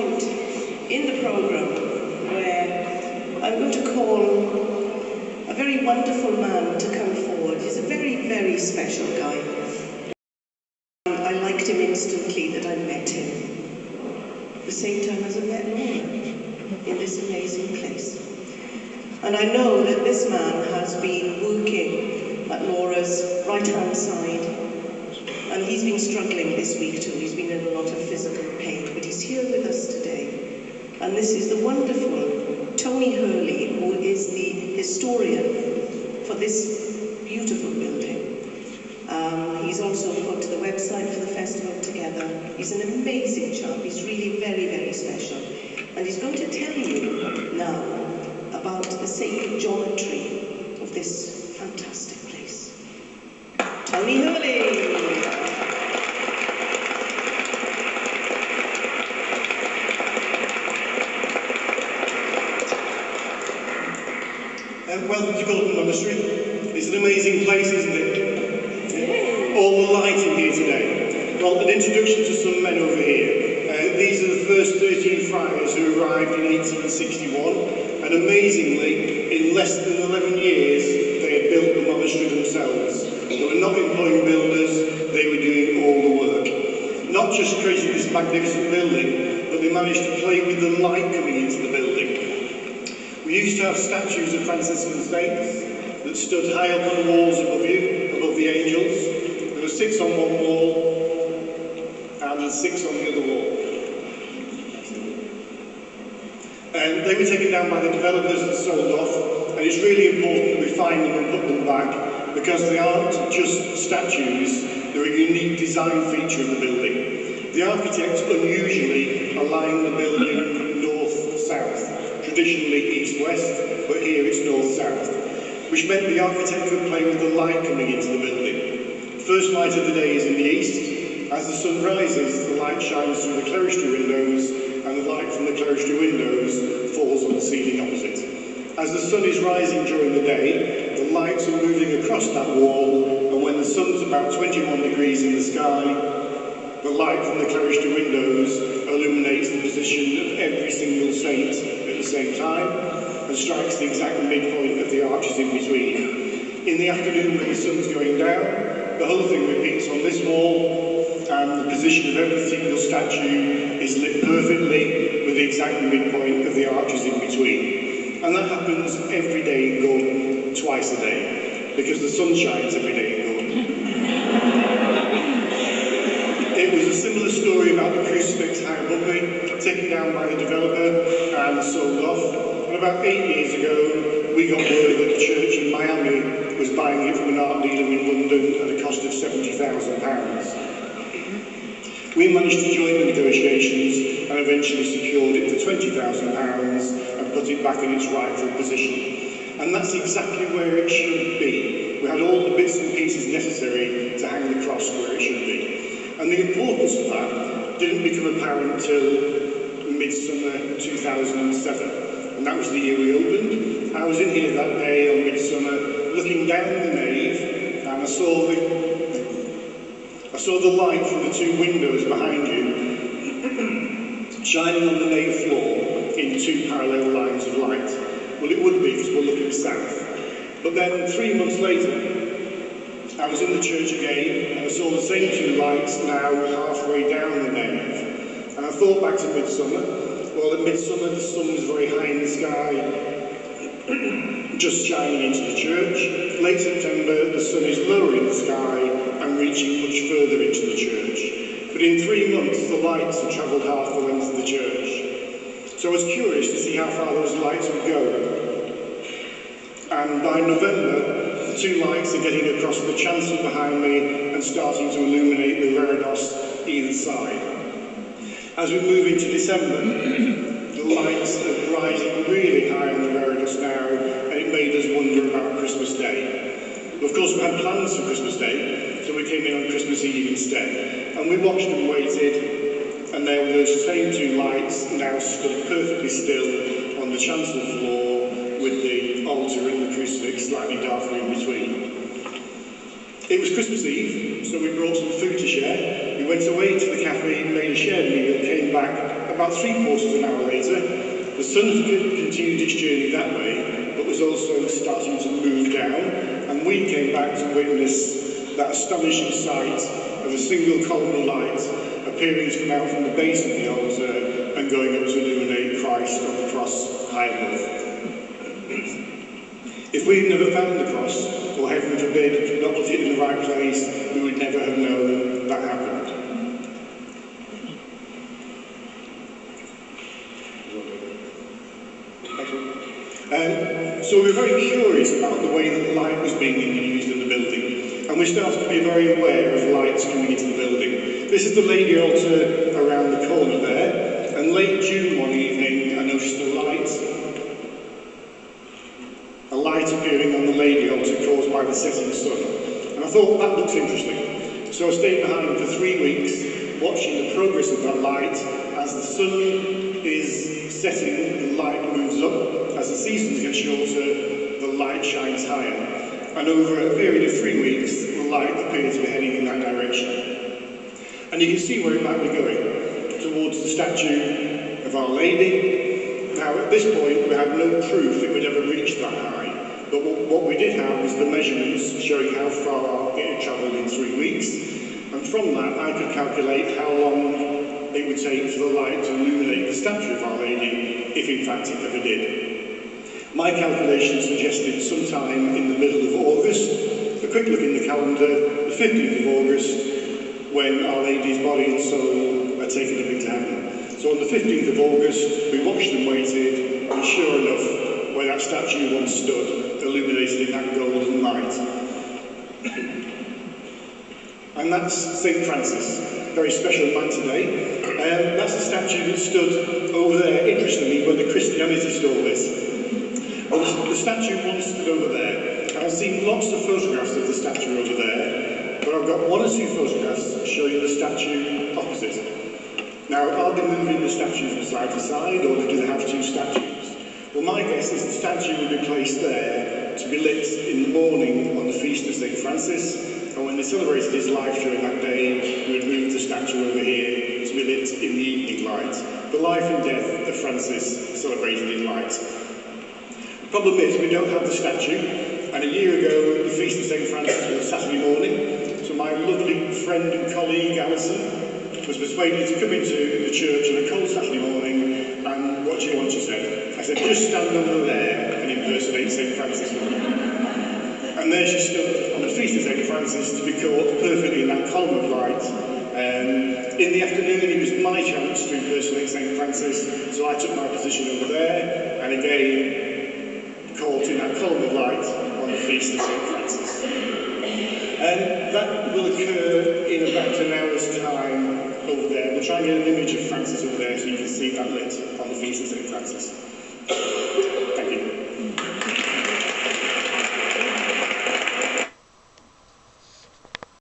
point in the programme where I'm going to call a very wonderful man to come forward. He's a very, very special guy. I liked him instantly that I met him. At the same time as I met Laura in this amazing place. And I know that this man has been working at Laura's right-hand side, and he's been struggling this week too. He's been in a lot of physical pain, but he's here with us today. And this is the wonderful Tony Hurley, who is the historian for this beautiful building. He's also put the website for the festival together. He's an amazing chap. He's really very, very special. And he's going to tell you now about the sacred geometry of this fantastic place. Tony Hurley! Welcome to Gordon Monastery. It's an amazing place, isn't it? All the lighting here today. Well, an introduction to some men over here. These are the first 13 friars who arrived in 1861, and amazingly, in less than 11 years, they had built the monastery themselves. They were not employing builders, they were doing all the work. Not just creating this magnificent building, but they managed to play with the light coming into the building. We used to have statues of Franciscan saints that stood high up on the walls above you, above the angels. There were 6 on one wall and 6 on the other wall. And they were taken down by the developers and sold off, and it's really important that we find them and put them back, because they aren't just statues, they're a unique design feature of the building. The architects unusually align the building north-south, traditionally east-west, but here it's north-south, which meant the architect would play with the light coming into the building. First light of the day is in the east. As the sun rises, the light shines through the clerestory windows, and the light from the clerestory windows falls on the ceiling opposite. As the sun is rising during the day, the lights are moving across that wall, and when the sun's about 21 degrees in the sky, the light from the clerestory windows illuminates the position of every single saint at the same time, and strikes the exact midpoint of the arches in between. In the afternoon, when the sun's going down, the whole thing repeats on this wall, and the position of every single statue is lit perfectly with the exact midpoint of the arches in between. And that happens every day in Gordon, twice a day, because the sun shines every day in Gordon. It was a similar story about the crucifix high above me, taken down by the developer and sold off. And about 8 years ago, we got word that the church in Miami was buying it from an art dealer in London at a cost of £70,000. We managed to join the negotiations and eventually secured it for £20,000 and put it back in its rightful position. And that's exactly where it should be. We had all the bits and pieces necessary to hang the cross where it should be. And the importance of that didn't become apparent until midsummer 2007. And that was the year we opened. I was in here that day on midsummer, looking down the nave, and I saw the light from the 2 windows behind you shining on the nave floor in 2 parallel lines of light. Well, it would be because we're looking south. But then 3 months later, I was in the church again, and I saw the same 2 lights now halfway down the nave. And I thought back to midsummer. Well, at midsummer, the sun was very high in the sky, just shining into the church. Late September, the sun is lower in the sky and reaching much further into the church. But in 3 months, the lights have travelled half the length of the church. So I was curious to see how far those lights would go. And by November, the 2 lights are getting across the chancel behind me and starting to illuminate the reredos either side. As we move into December, the lights are rising really high on the reredos now, and it made us wonder about Christmas Day. Of course, we had plans for Christmas Day, so we came in on Christmas Eve instead. And we watched and waited, and there were those same 2 lights now stood perfectly still on the chancel floor with the altar and the crucifix slightly darker in between. It was Christmas Eve, so we brought some food to share. We went away to the cafe, made a shared meal, came back about 3/4 of an hour later. The sun continued its journey that way, but was also starting to move down, and we came back to witness that astonishing sight of a single column of light appearing to come out from the base of the altar and going up to illuminate Christ on the cross high above. If we had never found the cross, or heaven forbid, not put it in the right place, we would never have known that happened. So we were very curious about the way that light was being used in the building, and we started to be very aware of lights coming into the building. This is the Lady Altar around the corner there, and late June one evening I noticed a light appearing on the Lady Altar caused by the setting sun, and I thought that looks interesting. So I stayed behind for 3 weeks, watching the progress of that light. As the sun is setting, the light moves up. As the seasons get shorter, the light shines higher. And over a period of 3 weeks, the light appears to be heading in that direction. And you can see where it might be going, towards the statue of Our Lady. Now, at this point, we had no proof it would ever reach that high. But what we did have was the measurements showing how far it had travelled in 3 weeks. And from that, I could calculate how long it would take for the light to illuminate the statue of Our Lady, if in fact it ever did. My calculation suggested sometime in the middle of August. A quick look in the calendar, the 15th of August, when Our Lady's body and soul are taken up into heaven. So on the 15th of August, we watched and waited, and sure enough, where that statue once stood, illuminated in that golden light. And that's St. Francis, a very special man today. That's the statue that stood over there, interestingly, where the Christianity store is. Well, the statue once stood over there, and I've seen lots of photographs of the statue over there, but I've got 1 or 2 photographs showing the statue opposite. Now, are they moving the statue from side to side, or do they have 2 statues? Well, my guess is the statue would be placed there to be lit in the morning on the feast of St. Francis, and when they celebrated his life during that day, we would move the statue over here to be lit in the evening light. The life and death of Francis celebrated in light. The problem is we don't have the statue, and a year ago the feast of St. Francis was Saturday morning, so my lovely friend and colleague Alison was persuaded to come into the church on a cold Saturday morning, and what do you want, she said? I said, just stand over there and impersonate St. Francis. And there she stood on the feast of St. Francis to be caught perfectly in that column of light. In the afternoon it was my chance to impersonate St. Francis, so I took my position over there, and again caught in that column of light on the feast of St. Francis. And that will occur